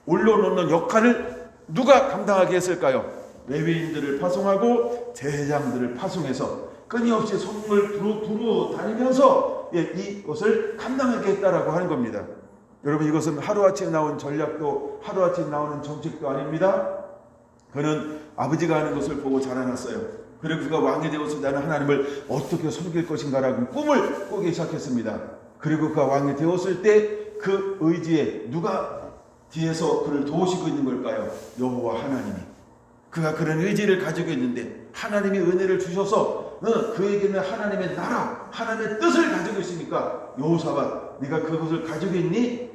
올려놓는 역할을 누가 감당하게 했을까요? 레위인들을 파송하고 제사장들을 파송해서 끊임없이 성을 두루 다니면서 이것을 감당하게 했다라고 하는 겁니다. 여러분, 이것은 하루아침에 나온 전략도 하루아침에 나오는 정책도 아닙니다. 그는 아버지가 하는 것을 보고 자라났어요. 그리고 그가 왕이 되어서 나는 하나님을 어떻게 섬길 것인가라고 꿈을 꾸기 시작했습니다. 그리고 그가 왕이 되었을 때 그 의지에 누가 뒤에서 그를 도우시고 있는 걸까요? 여호와 하나님이. 그가 그런 의지를 가지고 있는데 하나님이 은혜를 주셔서 그에게는 하나님의 나라, 하나님의 뜻을 가지고 있으니까 여호사밧, 네가 그것을 가지고 있니?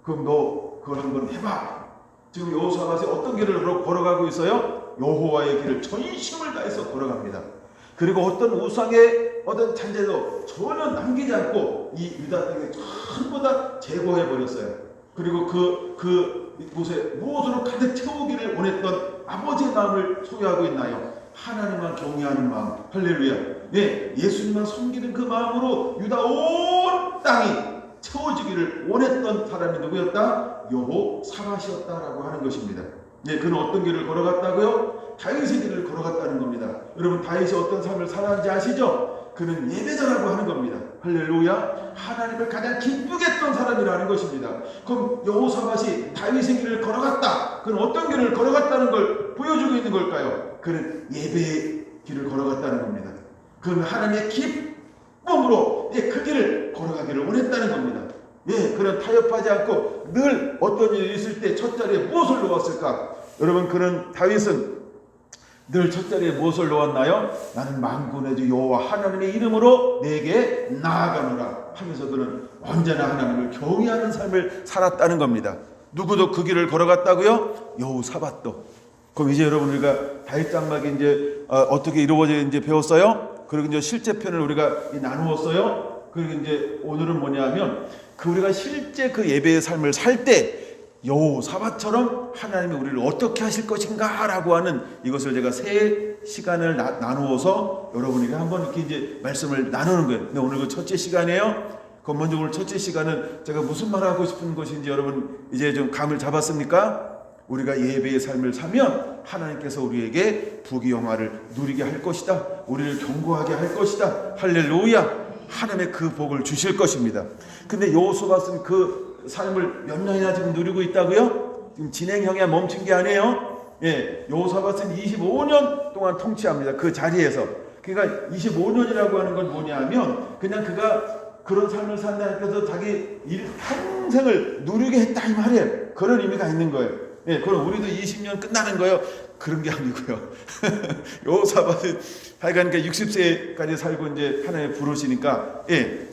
그럼 너 그걸 한번 해봐. 지금 여호사밧이 어떤 길을 걸어가고 있어요? 여호와의 길을 전심을 다해서 걸어갑니다. 그리고 어떤 우상의 어떤 잔재도 전혀 남기지 않고 이 유다 땅에 전부 다 제거해 버렸어요. 그리고 그곳에 무엇으로 가득 채우기를 원했던 아버지의 마음을 소유하고 있나요? 하나님만 경외하는 마음. 할렐루야. 예수님만 섬기는 그 마음으로 유다 온 땅이 채워지기를 원했던 사람이 누구였다? 여호사밧이었다라고 하는 것입니다. 그는 어떤 길을 걸어갔다고요? 다윗의 길을 걸어갔다는 겁니다. 여러분, 다윗이 어떤 삶을 살았는지 아시죠? 그는 예배자라고 하는 겁니다. 할렐루야. 하나님을 가장 기쁘게 했던 사람이라는 것입니다. 그럼 여호사밧이 다윗의 길을 걸어갔다. 그는 어떤 길을 걸어갔다는 걸 보여주고 있는 걸까요? 그는 예배의 길을 걸어갔다는 겁니다. 그는 하나님의 기쁨으로 그 길을 걸어가기를 원했다는 겁니다. 그는 타협하지 않고 늘 어떤 일이 있을 때 첫 자리에 무엇을 놓았을까? 여러분, 다윗은 늘 첫 자리에 무엇을 놓았나요? 나는 만군의 주 여호와 하나님의 이름으로 내게 나아가노라 하면서 그는 언제나 하나님을 경외하는 삶을 살았다는 겁니다. 누구도 그 길을 걸어갔다고요? 여호사밧도. 그럼 이제 여러분, 우리가 다윗 장막이 이제 어떻게 이루어지는지 배웠어요? 그리고 이제 실제 편을 우리가 나누었어요. 그리고 이제 오늘은 뭐냐면 우리가 실제 그 예배의 삶을 살 때 여호사밧처럼 하나님이 우리를 어떻게 하실 것인가 라고 하는 이것을 제가 세 시간을 나누어서 여러분에게 한번 이렇게 이제 말씀을 나누는 거예요. 근데 오늘 그 첫째 시간이에요. 그럼 먼저 오늘 첫째 시간은 제가 무슨 말 하고 싶은 것인지 여러분 이제 좀 감을 잡았습니까? 우리가 예배의 삶을 살면 하나님께서 우리에게 부귀영화를 누리게 할 것이다. 우리를 견고하게 할 것이다. 할렐루야. 하나님의 그 복을 주실 것입니다. 근데 여호사밧은 그 삶을 몇 년이나 지금 누리고 있다고요? 지금 진행형에 멈춘 게 아니에요. 여호사밧은 25년 동안 통치합니다. 그 자리에서. 그러니까 25년이라고 하는 건 뭐냐면 그냥 그가 그런 삶을 산다니까 자기 평생을 누리게 했다 이 말이에요. 그런 의미가 있는 거예요. 그럼 우리도 20년 끝나는 거예요? 그런 게 아니고요. 여호사밧은 하여간 60세까지 살고 이제 하나님 부르시니까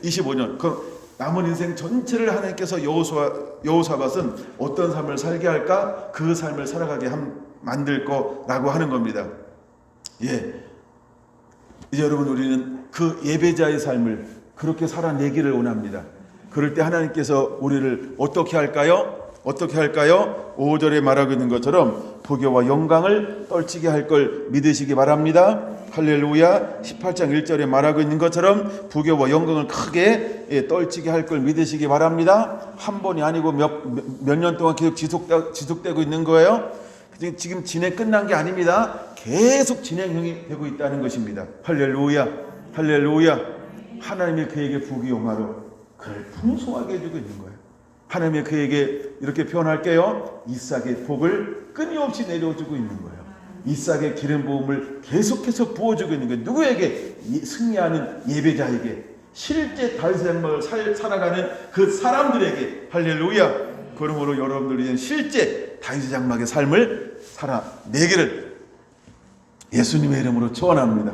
25년. 그럼 남은 인생 전체를 하나님께서 여호사밧은 어떤 삶을 살게 할까? 그 삶을 살아가게 만들 거라고 하는 겁니다. 이제 여러분, 우리는 그 예배자의 삶을 그렇게 살아내기를 원합니다. 그럴 때 하나님께서 우리를 어떻게 할까요? 어떻게 할까요? 5절에 말하고 있는 것처럼 부교와 영광을 떨치게 할 걸 믿으시기 바랍니다. 할렐루야. 18장 1절에 말하고 있는 것처럼 부교와 영광을 크게 떨치게 할 걸 믿으시기 바랍니다. 한 번이 아니고 몇 년 동안 계속 지속되고 있는 거예요. 지금 진행 끝난 게 아닙니다. 계속 진행형이 되고 있다는 것입니다. 할렐루야. 할렐루야. 하나님이 그에게 부귀영화로 그를 풍성하게 해주고 있는 거예요. 하나님이 그에게 이렇게 표현할게요. 이삭의 복을 끊임없이 내려주고 있는 거예요. 이삭의 기름 부음을 계속해서 부어주고 있는 거예요. 누구에게? 승리하는 예배자에게, 실제 다윗의 장막을 살아가는 그 사람들에게. 할렐루야. 그러므로 여러분들이 실제 다윗의 장막의 삶을 살아내기를 예수님의 이름으로 축원합니다.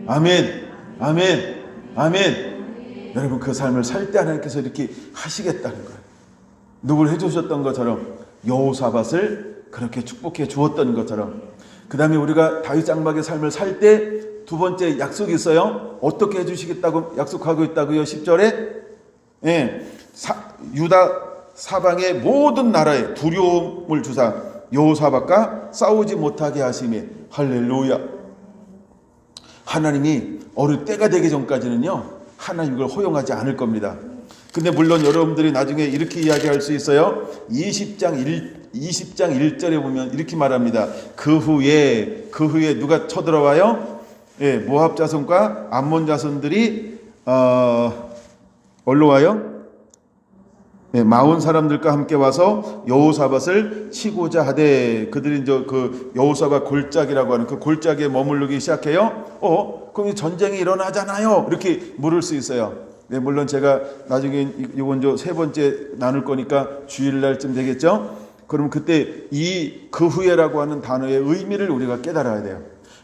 아멘. 아멘. 아멘. 여러분, 그 삶을 살 때 하나님께서 이렇게 하시겠다는 거예요. 누굴 해주셨던 것처럼, 여호사밧을 그렇게 축복해 주었던 것처럼. 그 다음에 우리가 다윗 장막의 삶을 살 때 두 번째 약속이 있어요. 어떻게 해주시겠다고 약속하고 있다고요? 10절에 유다 사방의 모든 나라에 두려움을 주사 여호사밧과 싸우지 못하게 하심에. 할렐루야. 하나님이 어느 때가 되기 전까지는요, 하나님 이걸 허용하지 않을 겁니다. 근데 물론 여러분들이 나중에 이렇게 이야기할 수 있어요. 20장 1절에 보면 이렇게 말합니다. 그 후에 누가 쳐들어와요? 모압 자손과 암몬 자손들이 어디로 와요? 마온 사람들과 함께 와서 여호사밧을 치고자 하되, 그들이 이제 그 여호사밧 골짜기라고 하는 그 골짜기에 머무르기 시작해요. 그럼 전쟁이 일어나잖아요. 이렇게 물을 수 있어요. 물론 제가 나중에 이건 세 번째 나눌 거니까 주일날쯤 되겠죠. 그럼 그때 그 후에라고 하는 단어의 의미를 우리가 깨달아야 돼요.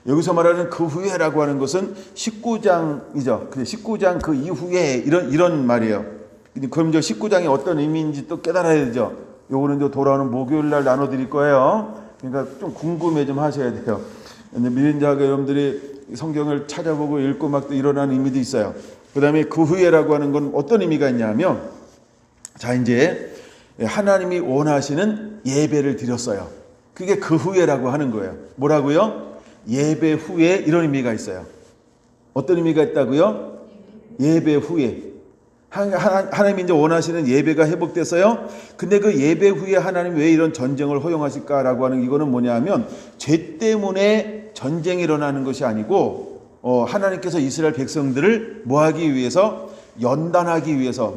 여기서 말하는 그 후에라고 하는 것은 19장이죠. 19장 그 이후에 이런 말이에요. 그럼 이제 19장이 어떤 의미인지 또 깨달아야 되죠. 요거는 이제 돌아오는 목요일날 나눠드릴 거예요. 그러니까 좀 궁금해 좀 하셔야 돼요. 미련자가 여러분들이 성경을 찾아보고 읽고 막 또 일어나는 의미도 있어요. 그 다음에 그 후에라고 하는 건 어떤 의미가 있냐면, 자, 이제 하나님이 원하시는 예배를 드렸어요. 그게 그 후에라고 하는 거예요. 뭐라고요? 예배 후에, 이런 의미가 있어요. 어떤 의미가 있다고요? 예배 후에. 하나님이 이제 원하시는 예배가 회복됐어요. 근데 그 예배 후에 하나님 왜 이런 전쟁을 허용하실까라고 하는, 이거는 뭐냐면 죄 때문에 전쟁이 일어나는 것이 아니고, 하나님께서 이스라엘 백성들을 뭐하기 위해서? 연단하기 위해서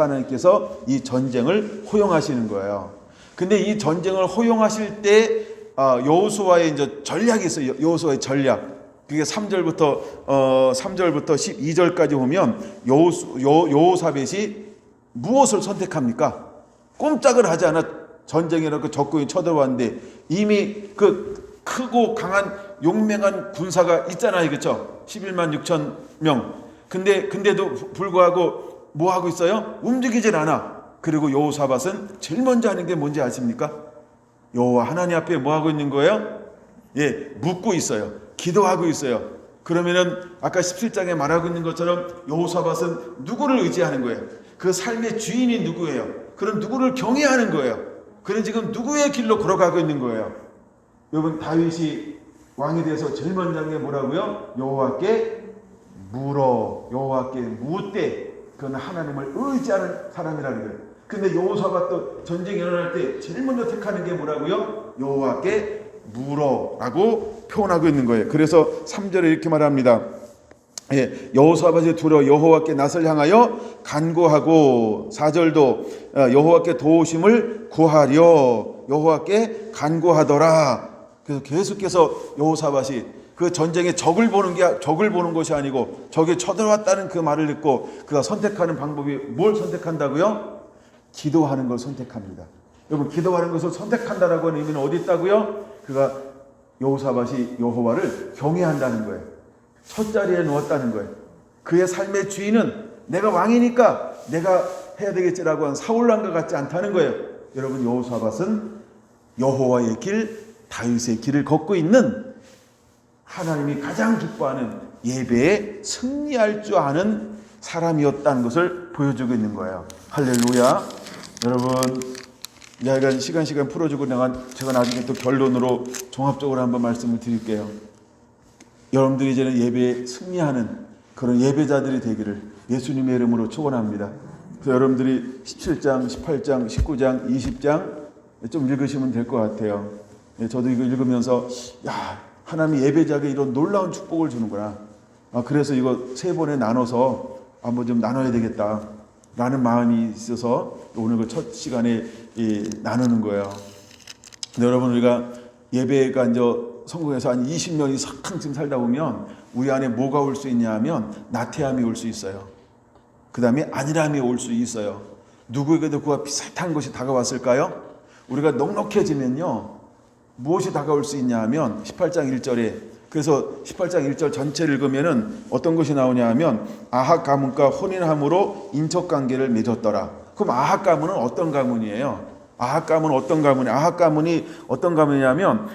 하나님께서 이 전쟁을 허용하시는 거예요. 근데 이 전쟁을 허용하실 때 여호수아의 이제 전략이 있어요. 여호수아의 전략. 그게 3절부터 12절까지 보면 여호사밧이 무엇을 선택합니까? 꼼짝을 하지 않아 전쟁이라고 적군이 쳐들어왔는데, 이미 그 크고 강한 용맹한 군사가 있잖아요. 그렇죠? 11만 6천 명. 근데도 불구하고 뭐 하고 있어요? 움직이질 않아. 그리고 여호사밧은 제일 먼저 하는 게 뭔지 아십니까? 여호와 하나님 앞에 뭐 하고 있는 거예요? 묻고 있어요. 기도하고 있어요. 그러면은 아까 17장에 말하고 있는 것처럼 여호사밧은 누구를 의지하는 거예요? 그 삶의 주인이 누구예요? 그런 누구를 경외하는 거예요. 그는 지금 누구의 길로 걸어가고 있는 거예요? 여러분, 다윗이 왕이 돼서 제일 먼저 한 게 뭐라고요? 여호와께 묻되, 그는 하나님을 의지하는 사람이라는 거예요. 근데 여호사밧도 전쟁이 일어날 때 제일 먼저 택하는 게 뭐라고요? 여호와께 물어라고 표현하고 있는 거예요. 그래서 3절에 이렇게 말합니다. 여호사밧이 두려워 여호와께 낯을 향하여 간구하고, 4절도 여호와께 도우심을 구하려 여호와께 간구하더라. 그래서 계속해서 여호사밧이 그 전쟁에 적을 보는 것이 아니고 적이 쳐들어왔다는 그 말을 듣고 그가 선택하는 방법이 뭘 선택한다고요? 기도하는 걸 선택합니다. 여러분, 기도하는 것을 선택한다라고 하는 의미는 어디 있다고요? 그가 여호사밧이 여호와를 경외한다는 거예요. 첫 자리에 놓았다는 거예요. 그의 삶의 주인은 내가 왕이니까 내가 해야 되겠지라고 한 사울왕과 같지 않다는 거예요. 여러분, 여호사밧은 여호와의 길, 다윗의 길을 걷고 있는 하나님이 가장 기뻐하는 예배에 승리할 줄 아는 사람이었다는 것을 보여주고 있는 거예요. 할렐루야. 여러분, 이야기가 시간 풀어주고 제가 나중에 또 결론으로 종합적으로 한번 말씀을 드릴게요. 여러분들이 이제는 예배에 승리하는 그런 예배자들이 되기를 예수님의 이름으로 축원합니다. 그래서 여러분들이 17장, 18장, 19장, 20장 좀 읽으시면 될 것 같아요. 저도 이거 읽으면서 하나님이 예배자에게 이런 놀라운 축복을 주는구나. 그래서 이거 세 번에 나눠서 한번 좀 나눠야 되겠다 라는 마음이 있어서 오늘 그 첫 시간에 나누는 거예요. 근데 여러분, 우리가 예배가 이제 성공해서 한 20년 이상 지금 살다 보면 우리 안에 뭐가 올 수 있냐 하면 나태함이 올 수 있어요. 그 다음에 안일함이 올 수 있어요. 누구에게도 그와 비슷한 것이 다가왔을까요? 우리가 넉넉해지면요, 무엇이 다가올 수 있냐 하면 18장 1절에, 그래서 18장 1절 전체를 읽으면은 어떤 것이 나오냐 하면 아합 가문과 혼인함으로 인척 관계를 맺었더라. 그럼 아합 가문은 어떤 가문이에요? 아합 가문은 어떤 가문이냐면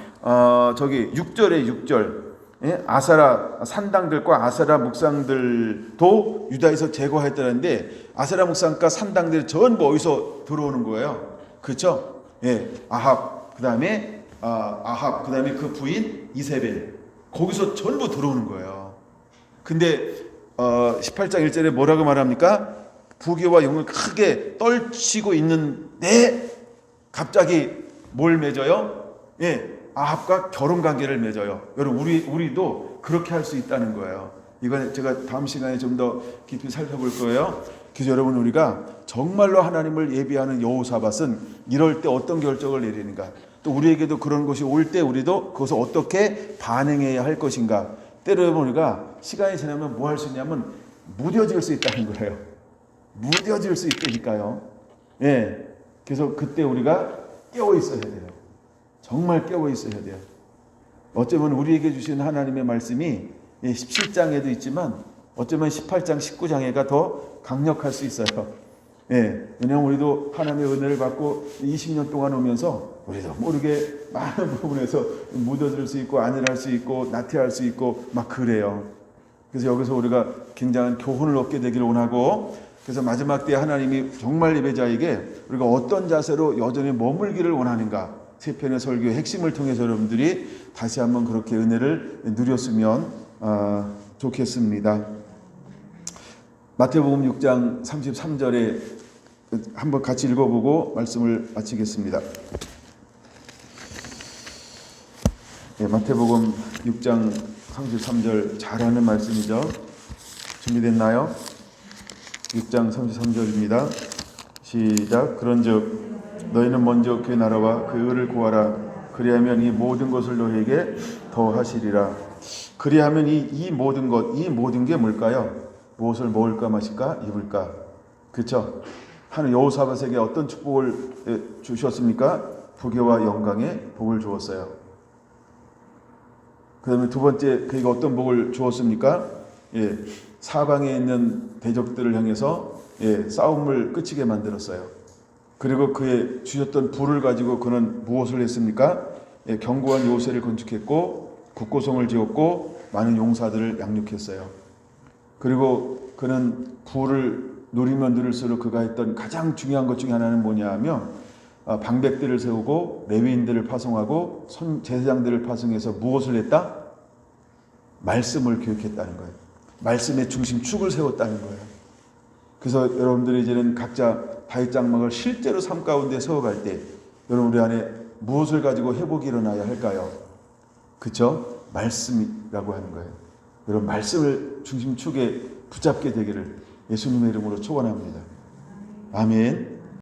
저기 6절 아세라 산당들과 아세라 묵상들도 유다에서 제거했다는데, 아세라 묵상과 산당들이 전부 어디서 들어오는 거예요? 그렇죠? 아합, 그다음에 그 부인 이세벨, 거기서 전부 들어오는 거예요. 근데 18장 1절에 뭐라고 말합니까? 부귀와 영을 크게 떨치고 있는데 갑자기 뭘 맺어요? 아합과 결혼 관계를 맺어요. 여러분, 우리도 그렇게 할 수 있다는 거예요. 이건 제가 다음 시간에 좀 더 깊이 살펴볼 거예요. 그래서 여러분, 우리가 정말로 하나님을 예비하는 여호사밧은 이럴 때 어떤 결정을 내리는가, 또 우리에게도 그런 것이 올 때 우리도 그것을 어떻게 반응해야 할 것인가. 때로는 우리가 시간이 지나면 뭐 할 수 있냐면 무뎌질 수 있다는 거예요. 무뎌질 수 있다니까요. 그래서 그때 우리가 깨어 있어야 돼요. 정말 깨어 있어야 돼요. 어쩌면 우리에게 주신 하나님의 말씀이 17장에도 있지만 어쩌면 18장, 19장에가 더 강력할 수 있어요. 왜냐하면 우리도 하나님의 은혜를 받고 20년 동안 오면서 우리도 모르게 많은 부분에서 묻어들 수 있고 안일할 수 있고 나태할 수 있고 막 그래요. 그래서 여기서 우리가 굉장한 교훈을 얻게 되기를 원하고, 그래서 마지막 때 하나님이 정말 예배자에게 우리가 어떤 자세로 여전히 머물기를 원하는가, 세 편의 설교의 핵심을 통해서 여러분들이 다시 한번 그렇게 은혜를 누렸으면 좋겠습니다. 마태복음 6장 33절에 한번 같이 읽어보고 말씀을 마치겠습니다. 마태복음 6장 33절 잘하는 말씀이죠. 준비됐나요? 6장 33절입니다. 시작. 그런즉 너희는 먼저 그의 나라와 그 의를 구하라. 그리하면 이 모든 것을 너희에게 더하시리라. 그리하면 이 모든 게 뭘까요? 무엇을 먹을까 마실까 입을까. 그렇죠? 하는 여호사밧에게 어떤 축복을 주셨습니까? 부귀와 영광의 복을 주었어요. 그 다음에 두 번째, 그에게 어떤 복을 주었습니까? 사방에 있는 대적들을 향해서 싸움을 끝이게 만들었어요. 그리고 그의 주셨던 부를 가지고 그는 무엇을 했습니까? 견고한 요새를 건축했고 국고성을 지었고 많은 용사들을 양육했어요. 그리고 그는 부를 누리면 누릴수록 그가 했던 가장 중요한 것 중에 하나는 뭐냐 하면 방백들을 세우고 레위인들을 파송하고 제사장들을 파송해서 무엇을 했다? 말씀을 교육했다는 거예요. 말씀의 중심축을 세웠다는 거예요. 그래서 여러분들이 이제는 각자 다윗 장막을 실제로 삶 가운데 세워갈 때 여러분, 우리 안에 무엇을 가지고 회복이 일어나야 할까요? 그렇죠? 말씀이라고 하는 거예요. 여러분, 말씀을 중심축에 붙잡게 되기를 예수님의 이름으로 축원합니다. 아멘.